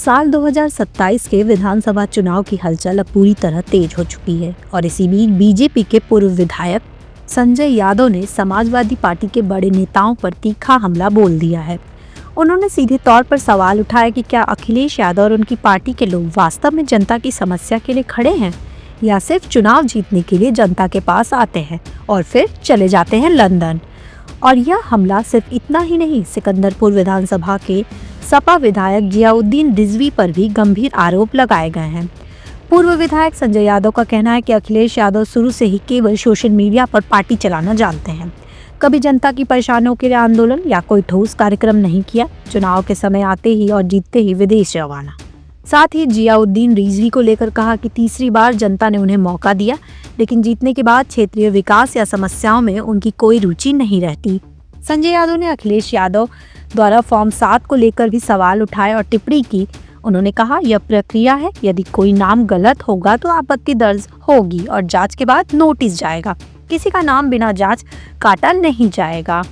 साल 2027 के विधानसभा चुनाव की हलचल अब पूरी तरह तेज हो चुकी है और इसी बीच बीजेपी के पूर्व विधायक संजय यादव ने समाजवादी पार्टी के बड़े नेताओं पर तीखा हमला बोल दिया है। उन्होंने सीधे तौर पर सवाल उठाया कि क्या अखिलेश यादव और उनकी पार्टी के लोग वास्तव में जनता की समस्या के लिए खड़े हैं या सिर्फ चुनाव जीतने के लिए जनता के पास आते हैं और फिर चले जाते हैं लंदन। और यह हमला सिर्फ इतना ही नहीं, सिकंदरपुर विधानसभा के सपा विधायक जियाउद्दीन रिजवी पर भी गंभीर आरोप लगाए गए हैं। पूर्व विधायक संजय यादव का कहना है कि अखिलेश यादव शुरू से ही केवल सोशल मीडिया पर पार्टी चलाना जानते हैं, कभी जनता की परेशानियों के लिए आंदोलन या कोई ठोस कार्यक्रम नहीं किया। चुनाव के समय आते ही और जीतते ही विदेश रवाना। साथ ही जियाउद्दीन रिजवी को लेकर कहा कि तीसरी बार जनता ने उन्हें मौका दिया, लेकिन जीतने के बाद क्षेत्रीय विकास या समस्याओं में उनकी कोई रुचि नहीं रहती। संजय यादव ने अखिलेश यादव द्वारा फॉर्म 7 को लेकर भी सवाल उठाए और टिप्पणी की। उन्होंने कहा, यह प्रक्रिया है, यदि कोई नाम गलत होगा तो आपत्ति दर्ज होगी और जांच के बाद नोटिस जाएगा। किसी का नाम बिना जांच काटा नहीं जाएगा।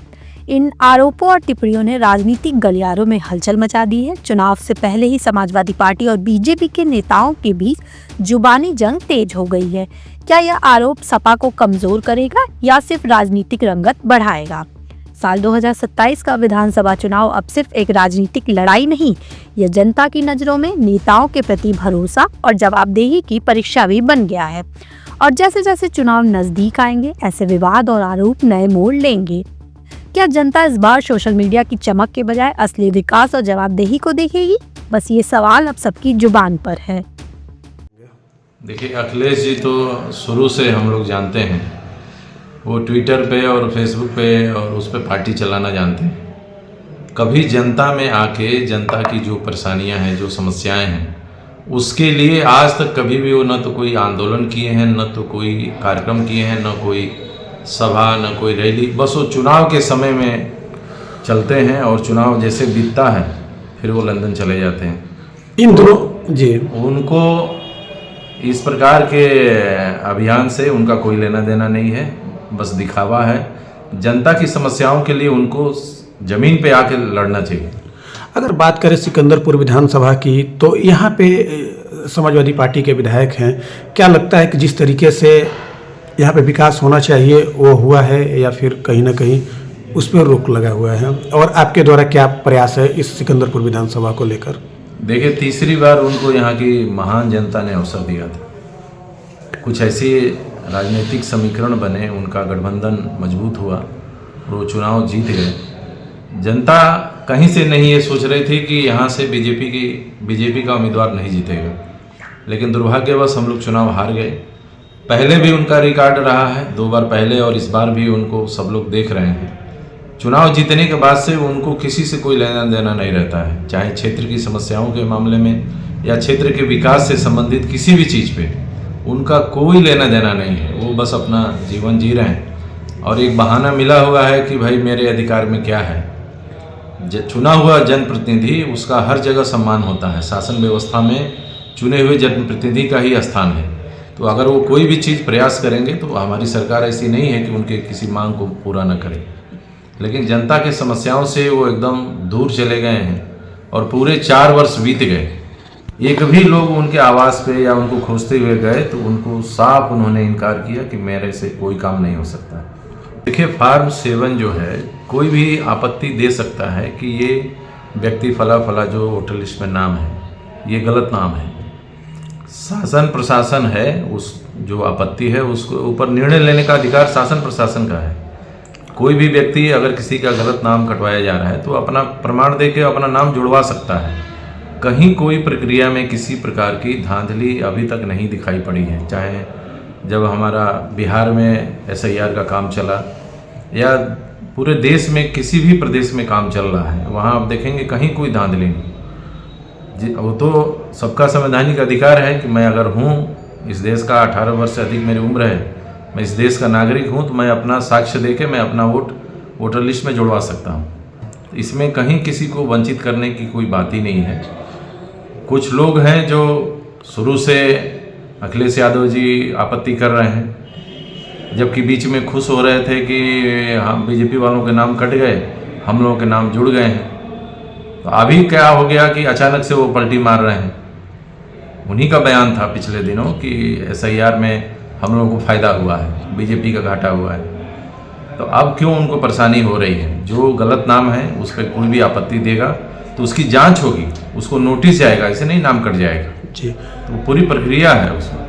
इन आरोपों और टिप्पणियों ने राजनीतिक गलियारों में हलचल मचा दी है। चुनाव से पहले ही समाजवादी पार्टी और बीजेपी के नेताओं के बीच जुबानी जंग तेज हो गई है। क्या यह आरोप सपा को कमजोर करेगा या सिर्फ राजनीतिक रंगत बढ़ाएगा? साल 2027 का विधानसभा चुनाव अब सिर्फ एक राजनीतिक लड़ाई नहीं, यह जनता की नजरों में नेताओं के प्रति भरोसा और जवाबदेही की परीक्षा भी बन गया है। और जैसे जैसे चुनाव नजदीक आएंगे, ऐसे विवाद और आरोप नए मोड़ लेंगे। क्या जनता इस बार सोशल मीडिया की चमक के बजाय असली विकास और जवाबदेही को देखेगी? बस ये सवाल अब सबकी जुबान पर है। देखिए, अखिलेश जी तो शुरू से हम लोग जानते हैं, वो ट्विटर पे और फेसबुक पे और उस पे पार्टी चलाना जानते हैं। कभी जनता में आके जनता की जो परेशानियां हैं, जो समस्याएं हैं, उसके लिए आज तक कभी भी वो न तो कोई आंदोलन किए हैं, न तो कोई कार्यक्रम किए हैं, न कोई सभा, न कोई रैली। बस वो चुनाव के समय में चलते हैं और चुनाव जैसे बीतता है फिर वो लंदन चले जाते हैं। इन दोनों जी उनको इस प्रकार के अभियान से उनका कोई लेना देना नहीं है, बस दिखावा है। जनता की समस्याओं के लिए उनको जमीन पे आके लड़ना चाहिए। अगर बात करें सिकंदरपुर विधानसभा की, तो यहाँ पे समाजवादी पार्टी के विधायक हैं। क्या लगता है कि जिस तरीके से यहाँ पे विकास होना चाहिए वो हुआ है या फिर कहीं ना कहीं उस पर रोक लगा हुआ है? और आपके द्वारा क्या प्रयास है इस सिकंदरपुर विधानसभा को लेकर? देखिए, तीसरी बार उनको यहाँ की महान जनता ने अवसर दिया था। कुछ ऐसे राजनीतिक समीकरण बने, उनका गठबंधन मजबूत हुआ, वो चुनाव जीत गए। जनता कहीं से नहीं ये सोच रही थी कि यहाँ से बीजेपी का उम्मीदवार नहीं जीतेगा, लेकिन दुर्भाग्यवश हम लोग चुनाव हार गए। पहले भी उनका रिकॉर्ड रहा है, 2 बार पहले और इस बार भी उनको सब लोग देख रहे हैं। चुनाव जीतने के बाद से उनको किसी से कोई लेना देना नहीं रहता है, चाहे क्षेत्र की समस्याओं के मामले में या क्षेत्र के विकास से संबंधित किसी भी चीज़ पे उनका कोई लेना देना नहीं है। वो बस अपना जीवन जी रहे हैं और एक बहाना मिला हुआ है कि भाई मेरे अधिकार में क्या है। चुना हुआ जनप्रतिनिधि, उसका हर जगह सम्मान होता है। शासन व्यवस्था में चुने हुए जनप्रतिनिधि का ही स्थान है। तो अगर वो कोई भी चीज़ प्रयास करेंगे तो हमारी सरकार ऐसी नहीं है कि उनके किसी मांग को पूरा न करे, लेकिन जनता के समस्याओं से वो एकदम दूर चले गए हैं और पूरे 4 वर्ष बीत गए। एक भी लोग उनके आवास पे या उनको खोजते हुए गए तो उनको साफ उन्होंने इनकार किया कि मेरे से कोई काम नहीं हो सकता। देखिए, फॉर्म 7 जो है, कोई भी आपत्ति दे सकता है कि ये व्यक्ति फला फला जो वोटर लिस्ट में नाम है, ये गलत नाम है। शासन प्रशासन है, उस जो आपत्ति है उसको ऊपर निर्णय लेने का अधिकार शासन प्रशासन का है। कोई भी व्यक्ति अगर किसी का गलत नाम कटवाया जा रहा है तो अपना प्रमाण दे के अपना नाम जुड़वा सकता है। कहीं कोई प्रक्रिया में किसी प्रकार की धांधली अभी तक नहीं दिखाई पड़ी है। चाहे जब हमारा बिहार में SIR का काम चला या पूरे देश में किसी भी प्रदेश में काम चल रहा है, वहाँ आप देखेंगे कहीं कोई धांधली नहीं। वो तो सबका संवैधानिक अधिकार है कि मैं अगर हूँ इस देश का, 18 वर्ष से अधिक मेरी उम्र है, मैं इस देश का नागरिक हूँ, तो मैं अपना साक्ष्य देके मैं अपना वोटर लिस्ट में जुड़वा सकता हूँ। इसमें कहीं किसी को वंचित करने की कोई बात ही नहीं है। कुछ लोग हैं जो शुरू से अखिलेश यादव जी आपत्ति कर रहे हैं, जबकि बीच में खुश हो रहे थे कि हम बीजेपी वालों के नाम कट गए, हम लोगों के नाम जुड़ गए हैं। तो अभी क्या हो गया कि अचानक से वो पलटी मार रहे हैं। उन्हीं का बयान था पिछले दिनों कि SIR में हम लोगों को फ़ायदा हुआ है, बीजेपी का घाटा हुआ है। तो अब क्यों उनको परेशानी हो रही है? जो गलत नाम है उस पर कोई भी आपत्ति देगा तो उसकी जांच होगी, उसको नोटिस जाएगा, ऐसे नहीं नाम कट जाएगा। जी, तो पूरी प्रक्रिया है उसमें।